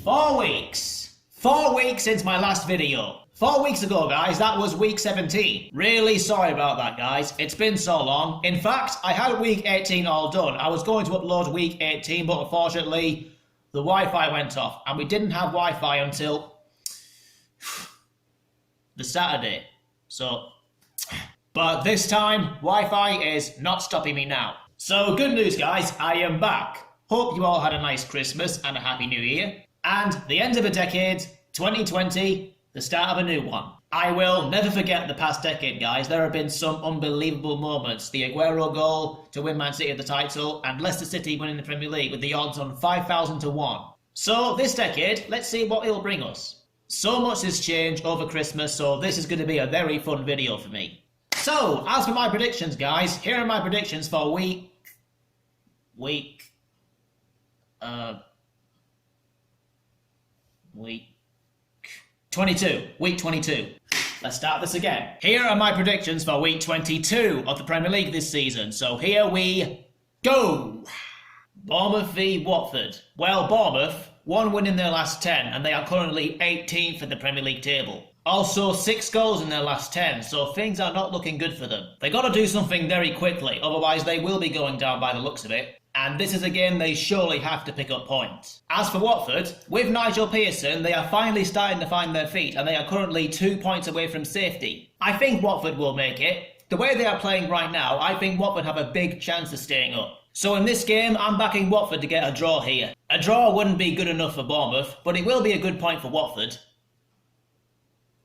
4 weeks. 4 weeks since my last video. 4 weeks ago, guys, that was week 17. Really sorry about that, guys. It's been so long. In fact, I had week 18 all done. I was going to upload week 18, but unfortunately, the Wi-Fi went off. And we didn't have Wi-Fi until the Saturday. But this time, Wi-Fi is not stopping me now. So good news, guys, I am back. Hope you all had a nice Christmas and a happy new year. And the end of a decade, 2020, the start of a new one. I will never forget the past decade, guys. There have been some unbelievable moments. The Aguero goal to win Man City the title, and Leicester City winning the Premier League with the odds on 5,000 to 1. So this decade, let's see what it'll bring us. So much has changed over Christmas, so this is going to be a very fun video for me. So, as for my predictions, guys, here are my predictions for week 22. Week 22. Let's start this again. Here are my predictions for week 22 of the Premier League this season. So here we go. Bournemouth v Watford. Well, Bournemouth, 1 win in their last 10, and they are currently 18th in the Premier League table. Also, 6 goals in their last 10, so things are not looking good for them. They got to do something very quickly, otherwise they will be going down by the looks of it. And this is a game they surely have to pick up points. As for Watford, with Nigel Pearson, they are finally starting to find their feet, and they are currently 2 points away from safety. I think Watford will make it. The way they are playing right now, I think Watford have a big chance of staying up. So in this game, I'm backing Watford to get a draw here. A draw wouldn't be good enough for Bournemouth, but it will be a good point for Watford.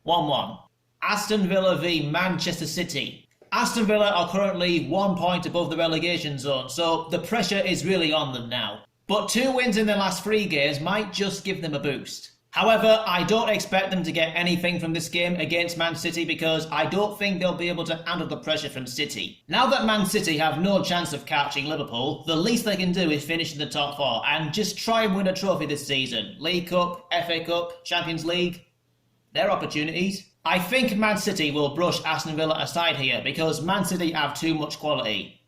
1-1. Aston Villa v Manchester City. Aston Villa are currently 1 point above the relegation zone, so the pressure is really on them now. But 2 wins in their last 3 games might just give them a boost. However, I don't expect them to get anything from this game against Man City because I don't think they'll be able to handle the pressure from City. Now that Man City have no chance of catching Liverpool, the least they can do is finish in the top 4 and just try and win a trophy this season. League Cup, FA Cup, Champions League. Their opportunities. I think Man City will brush Aston Villa aside here because Man City have too much quality.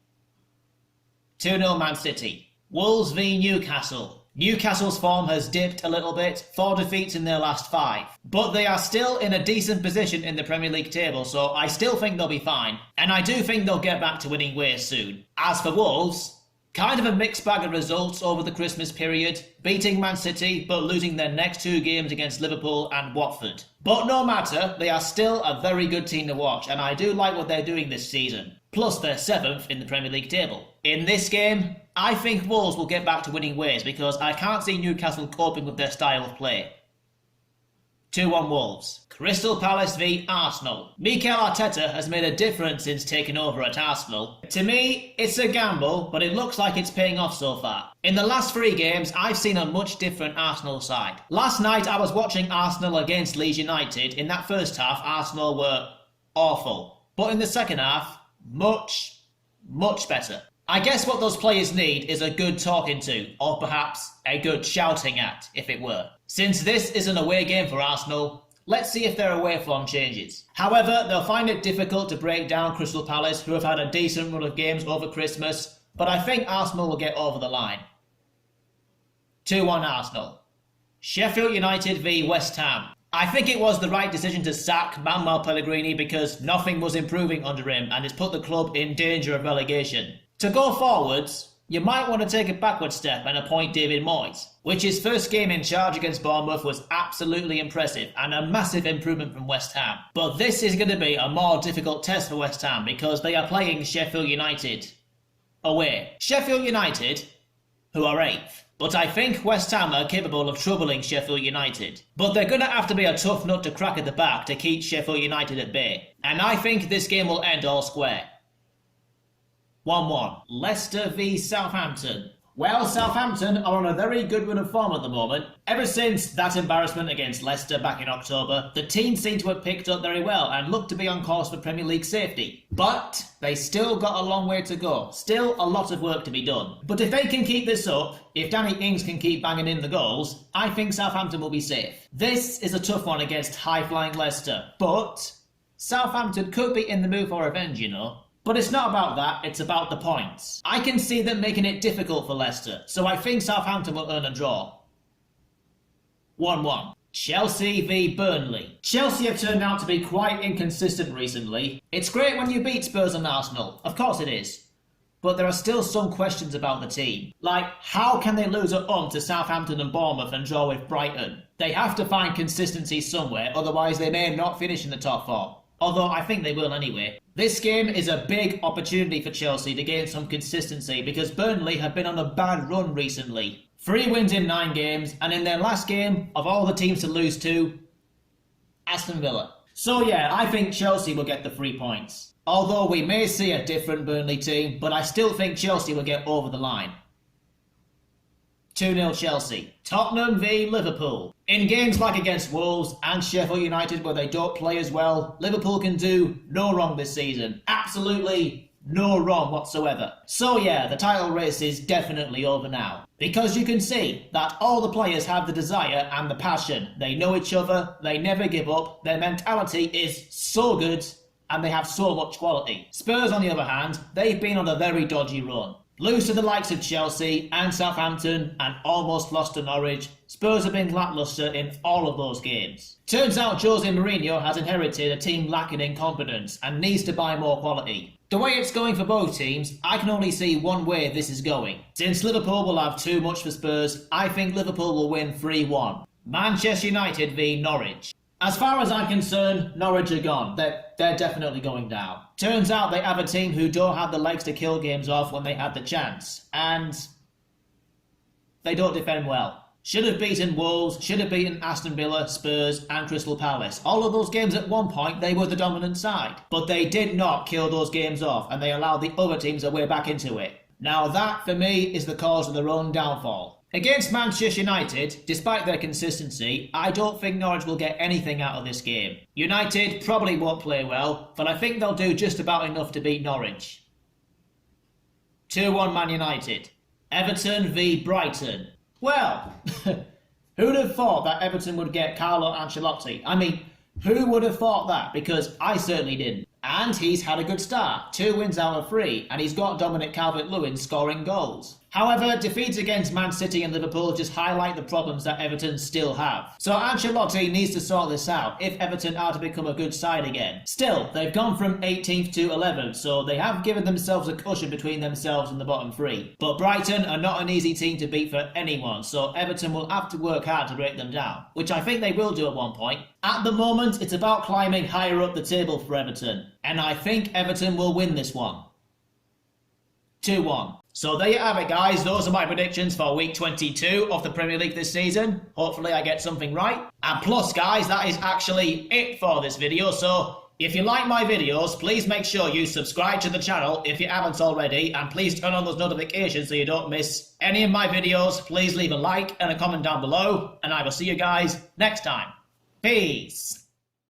2-0 Man City. Wolves v Newcastle. Newcastle's form has dipped a little bit, 4 defeats in their last 5. But they are still in a decent position in the Premier League table, so I still think they'll be fine. And I do think they'll get back to winning ways soon. As for Wolves, kind of a mixed bag of results over the Christmas period, beating Man City but losing their next 2 games against Liverpool and Watford. But no matter, they are still a very good team to watch, and I do like what they're doing this season. Plus they're 7th in the Premier League table. In this game, I think Wolves will get back to winning ways because I can't see Newcastle coping with their style of play. 2-1 Wolves. Crystal Palace v Arsenal. Mikel Arteta has made a difference since taking over at Arsenal. To me, it's a gamble, but it looks like it's paying off so far. In the last 3 games, I've seen a much different Arsenal side. Last night, I was watching Arsenal against Leeds United. In that first half, Arsenal were awful. But in the second half, much better. I guess what those players need is a good talking to, or perhaps a good shouting at, if it were. Since this is an away game for Arsenal, let's see if their away form changes. However, they'll find it difficult to break down Crystal Palace, who have had a decent run of games over Christmas, but I think Arsenal will get over the line. 2-1 Arsenal. Sheffield United v West Ham. I think it was the right decision to sack Manuel Pellegrini because nothing was improving under him and it's put the club in danger of relegation. To go forwards, you might want to take a backward step and appoint David Moyes, which his first game in charge against Bournemouth was absolutely impressive and a massive improvement from West Ham. But this is going to be a more difficult test for West Ham because they are playing Sheffield United away. Sheffield United, who are 8th. But I think West Ham are capable of troubling Sheffield United. But they're going to have to be a tough nut to crack at the back to keep Sheffield United at bay. And I think this game will end all square. 1-1. Leicester v Southampton. Well, Southampton are on a very good run of form at the moment. Ever since that embarrassment against Leicester back in October, the team seem to have picked up very well and look to be on course for Premier League safety. But they still got a long way to go. Still a lot of work to be done. But if they can keep this up, if Danny Ings can keep banging in the goals, I think Southampton will be safe. This is a tough one against high-flying Leicester, but Southampton could be in the mood for revenge, you know. But it's not about that, it's about the points. I can see them making it difficult for Leicester, so I think Southampton will earn a draw. 1-1. Chelsea v Burnley. Chelsea have turned out to be quite inconsistent recently. It's great when you beat Spurs and Arsenal, of course it is. But there are still some questions about the team. Like, how can they lose at home to Southampton and Bournemouth and draw with Brighton? They have to find consistency somewhere, otherwise they may not finish in the top 4. Although I think they will anyway. This game is a big opportunity for Chelsea to gain some consistency because Burnley have been on a bad run recently. 3 wins in 9 games, and in their last game, of all the teams to lose to, Aston Villa. So yeah, I think Chelsea will get the 3 points. Although we may see a different Burnley team, but I still think Chelsea will get over the line. 2-0 Chelsea. Tottenham v Liverpool. In games like against Wolves and Sheffield United where they don't play as well, Liverpool can do no wrong this season. Absolutely no wrong whatsoever. So yeah, the title race is definitely over now. Because you can see that all the players have the desire and the passion. They know each other, they never give up, their mentality is so good, and they have so much quality. Spurs, on the other hand, they've been on a very dodgy run. Lose to the likes of Chelsea and Southampton and almost lost to Norwich. Spurs have been lacklustre in all of those games. Turns out Jose Mourinho has inherited a team lacking in confidence and needs to buy more quality. The way it's going for both teams, I can only see one way this is going. Since Liverpool will have too much for Spurs, I think Liverpool will win 3-1. Manchester United v Norwich. As far as I'm concerned, Norwich are gone. They're definitely going down. Turns out they have a team who don't have the legs to kill games off when they had the chance. And they don't defend well. Should have beaten Wolves, should have beaten Aston Villa, Spurs and Crystal Palace. All of those games at one point, they were the dominant side. But they did not kill those games off and they allowed the other teams a way back into it. Now that, for me, is the cause of their own downfall. Against Manchester United, despite their consistency, I don't think Norwich will get anything out of this game. United probably won't play well, but I think they'll do just about enough to beat Norwich. 2-1 Man United. Everton v Brighton. Well, who'd have thought that Everton would get Carlo Ancelotti? I mean, who would have thought that? Because I certainly didn't. And he's had a good start. 2 wins out of 3, and he's got Dominic Calvert-Lewin scoring goals. However, defeats against Man City and Liverpool just highlight the problems that Everton still have. So Ancelotti needs to sort this out if Everton are to become a good side again. Still, they've gone from 18th to 11th, so they have given themselves a cushion between themselves and the bottom 3. But Brighton are not an easy team to beat for anyone, so Everton will have to work hard to break them down, which I think they will do at one point. At the moment, it's about climbing higher up the table for Everton, and I think Everton will win this one. 2-1. So there you have it, guys. Those are my predictions for week 22 of the Premier League this season. Hopefully I get something right. And plus, guys, that is actually it for this video. So if you like my videos, please make sure you subscribe to the channel if you haven't already. And please turn on those notifications so you don't miss any of my videos. Please leave a like and a comment down below. And I will see you guys next time. Peace.